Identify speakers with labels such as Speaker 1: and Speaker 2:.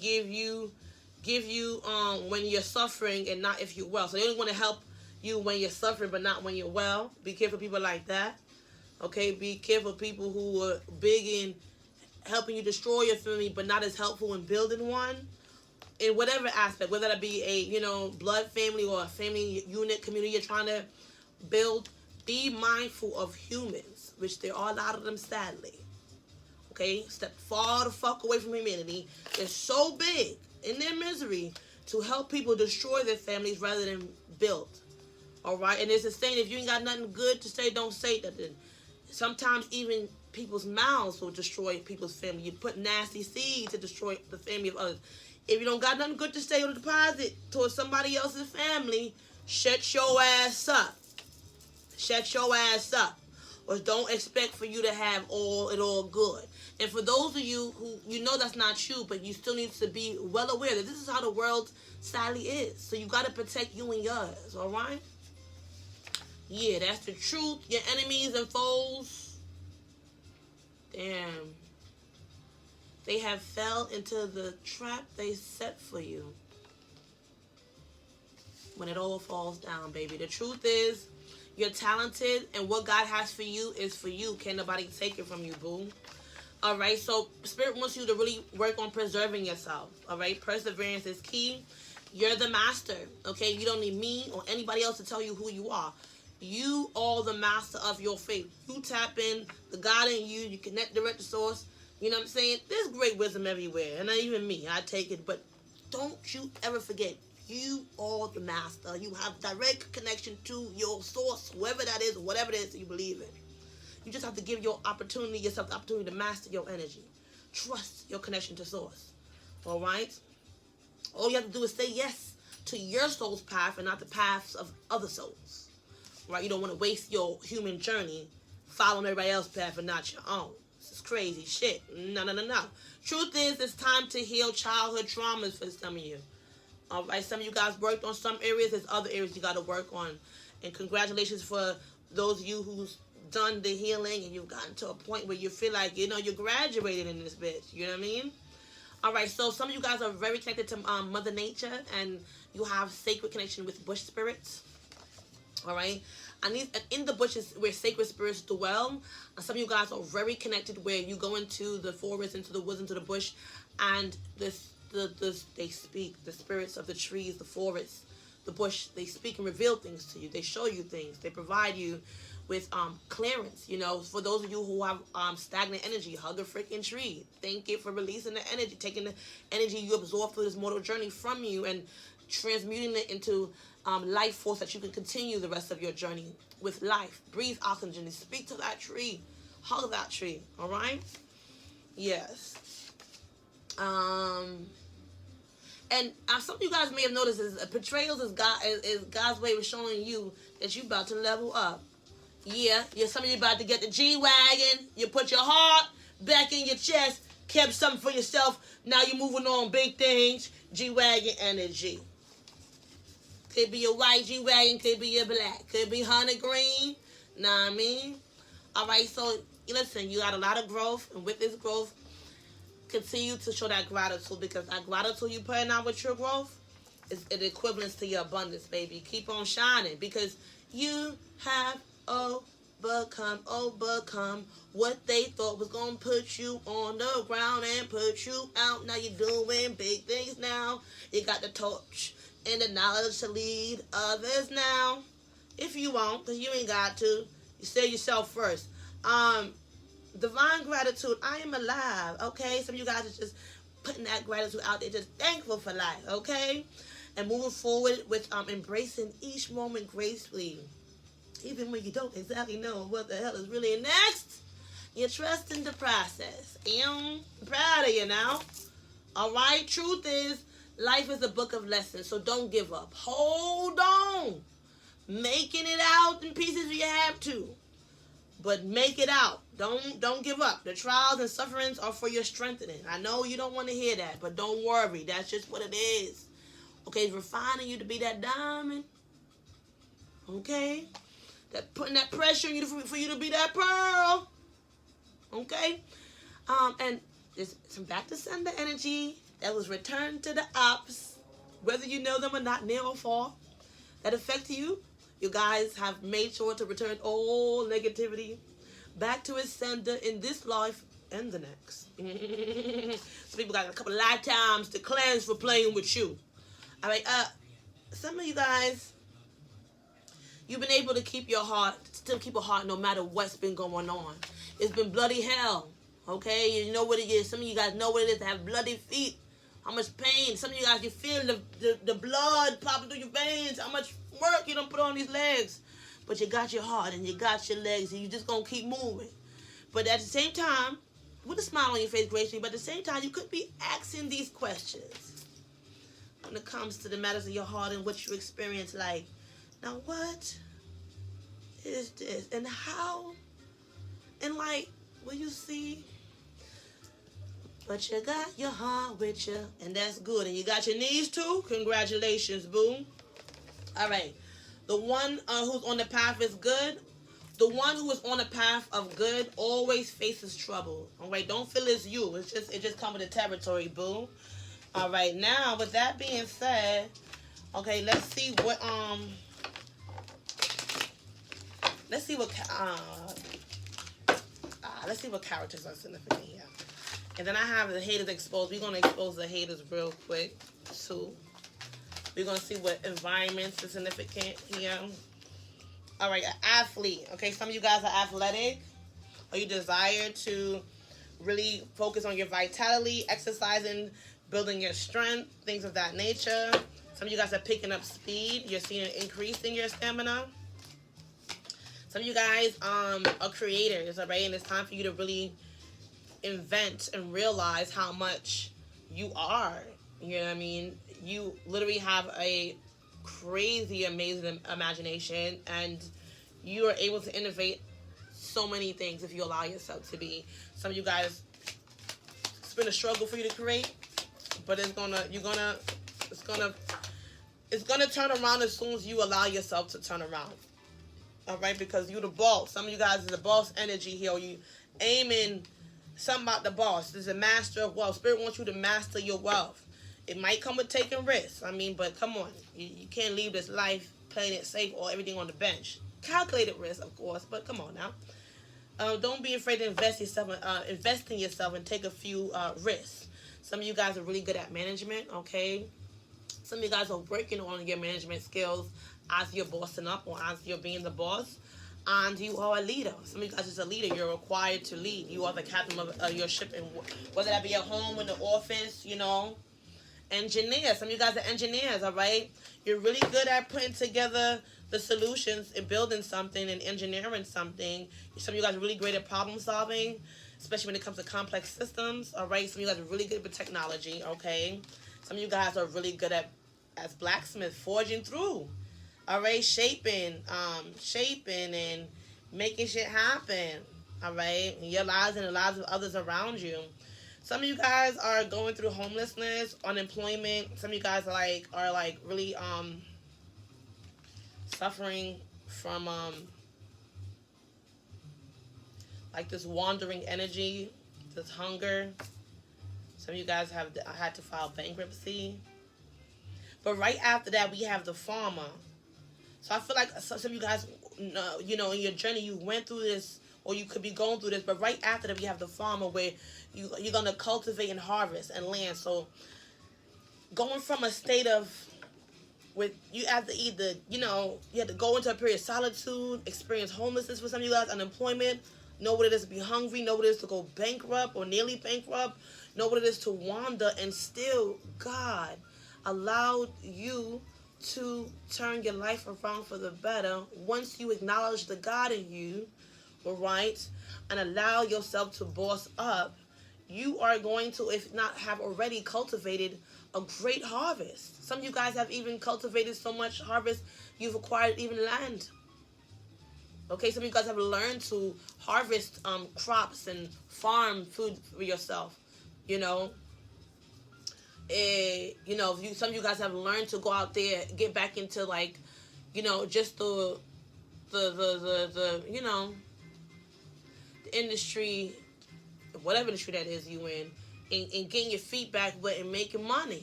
Speaker 1: give you when you're suffering and not if you're well. So they only want to help you when you're suffering but not when you're well. Be careful of people like that. Okay, be careful of people who are big in helping you destroy your family but not as helpful in building one. In whatever aspect, whether that be a blood family or a family unit community you're trying to build, be mindful of humans, which there are a lot of them sadly. Okay, step far the fuck away from humanity. They're so big in their misery to help people destroy their families rather than build. All right, and there's a saying: if you ain't got nothing good to say, don't say nothing. Sometimes even people's mouths will destroy people's family. You put nasty seeds to destroy the family of others. If you don't got nothing good to say or deposit towards somebody else's family, shut your ass up. Shut your ass up. Or don't expect for you to have all good. And for those of you who you know that's not true, but you still need to be well aware that this is how the world sadly is. So you got to protect you and yours, all right? Yeah, that's the truth. Your enemies and foes, damn, they have fell into the trap they set for you. When it all falls down, baby. The truth is, you're talented, and what God has for you is for you. Can't nobody take it from you, boo. All right, so Spirit wants you to really work on preserving yourself. All right, perseverance is key. You're the master, okay? You don't need me or anybody else to tell you who you are. You are the master of your faith. You tap in the God in you. You connect direct to source. You know what I'm saying? There's great wisdom everywhere. And not even me. I take it. But don't you ever forget, you are the master. You have direct connection to your source, whoever that is, whatever it is that you believe in. You just have to give yourself the opportunity to master your energy. Trust your connection to source. All right? All you have to do is say yes to your soul's path and not the paths of other souls. Right? You don't want to waste your human journey following everybody else's path and not your own. This is crazy shit. No. Truth is, it's time to heal childhood traumas for some of you. All right, some of you guys worked on some areas. There's other areas you got to work on. And congratulations for those of you who's done the healing and you've gotten to a point where you feel like, you graduated in this bitch. You know what I mean? All right, so some of you guys are very connected to Mother Nature and you have sacred connection with bush spirits. All right? In the bushes where sacred spirits dwell, some of you guys are very connected where you go into the forest, into the woods, into the bush, and they speak. The spirits of the trees, the forest, the bush, they speak and reveal things to you. They show you things. They provide you with clearance. For those of you who have stagnant energy, hug a freaking tree. Thank it for releasing the energy, taking the energy you absorb through this mortal journey from you and transmuting it into life force that you can continue the rest of your journey with life. Breathe oxygen and speak to that tree. Hug that tree. All right? Yes. And some of you guys may have noticed is betrayals is God's way of showing you that you about to level up. Yeah, some of you about to get the G-Wagon. You put your heart back in your chest, kept something for yourself. Now you're moving on big things. G-Wagon energy. Could be a white G-Wagon, could be a black, could be honey green. Know what I mean? All right, so listen, you got a lot of growth, and with this growth, continue to show that gratitude, because that gratitude you putting out with your growth is an equivalent to your abundance, baby. Keep on shining, because you have overcome what they thought was going to put you on the ground and put you out. Now you're doing big things now. You got the torch and the knowledge to lead others now. If you want, because you ain't got to. You say yourself first. Divine gratitude. I am alive. Okay? Some of you guys are just putting that gratitude out there. Just thankful for life. Okay? And moving forward with embracing each moment gracefully. Even when you don't exactly know what the hell is really next. You trust in the process. I'm proud of you now. Alright? Truth is, life is a book of lessons, so don't give up. Hold on. Making it out in pieces if you have to. But make it out. Don't give up. The trials and sufferings are for your strengthening. I know you don't want to hear that, but don't worry. That's just what it is. Okay, it's refining you to be that diamond. Okay? That putting that pressure on you for you to be that pearl. Okay? And there's some back to sender energy. that was returned to the ops, whether you know them or not, near or far, that affect you. You guys have made sure to return all negativity back to its sender in this life and the next. Some people got a couple lifetimes to cleanse for playing with you. All right, some of you guys, you've been able to keep your heart, still keep a heart no matter what's been going on. It's been bloody hell, okay? You know what it is. Some of you guys know what it is to have bloody feet. How much pain. Some of you guys, you feel the blood popping through your veins. How much work you don't put on these legs. But you got your heart and you got your legs and you just going to keep moving. But at the same time, with a smile on your face, gracefully, but at the same time, you could be asking these questions when it comes to the matters of your heart and what you experience. Like, now what is this? And how? And like, will you see? But you got your heart with you, and that's good. And you got your knees too? Congratulations, boo. All right. The one who's on the path is good. The one who is on the path of good always faces trouble. All right. Don't feel it's you. It just comes with the territory, boo. All right. Now, with that being said, okay, let's see what characters are significant here. And then I have the haters exposed. We're going to expose the haters real quick, too. We're going to see what environments are significant here. All right, an athlete. Okay, some of you guys are athletic, or you desire to really focus on your vitality, exercising, building your strength, things of that nature. Some of you guys are picking up speed. You're seeing an increase in your stamina. Some of you guys are creators, all right? And it's time for you to really invent and realize how much you are. You know what I mean? You literally have a crazy, amazing imagination, and you are able to innovate so many things if you allow yourself to be. Some of you guys, it's been a struggle for you to create, but it's gonna turn around as soon as you allow yourself to turn around. All right, because you're the boss. Some of you guys is the boss energy here. Or you aiming something about the boss. There's a master of wealth. Spirit wants you to master your wealth. It might come with taking risks. I mean, but come on. You can't leave this life playing it safe or everything on the bench. Calculated risk, of course, but come on now. Don't be afraid to invest in yourself and take a few risks. Some of you guys are really good at management, okay? Some of you guys are working on your management skills as you're bossing up or as you're being the boss. And you are a leader. Some of you guys is a leader. You're required to lead. You are the captain of your ship, and whether that be at home, in the office, you know. Engineers. Some of you guys are engineers, all right? You're really good at putting together the solutions and building something and engineering something. Some of you guys are really great at problem solving, especially when it comes to complex systems, all right? Some of you guys are really good with technology, okay? Some of you guys are really good at, as blacksmiths, forging through, all right? Shaping and making shit happen, all right? In your lives and the lives of others around you. Some of you guys are going through homelessness, unemployment. Some of you guys are really suffering from like this wandering energy, this hunger. Some of you guys have had to file bankruptcy. But right after that, we have the farmer. So I feel like some of you guys, you know, in your journey, you went through this, or you could be going through this. But right after that, we have the farmer, where you're going to cultivate and harvest and land. So going from a state of, with you have to either, you have to go into a period of solitude, experience homelessness for some of you guys, unemployment, know what it is to be hungry, know what it is to go bankrupt or nearly bankrupt, know what it is to wander, and still God allowed you to turn your life around for the better once you acknowledge the God in you, all right, and allow yourself to boss up. You are going to, if not have already cultivated, a great harvest. Some of you guys have even cultivated so much harvest, you've acquired even land. Okay, some of you guys have learned to harvest crops and farm food for yourself. Some of you guys have learned to go out there, get back into just the industry, whatever industry that is you in, and getting your feet back wet and making money.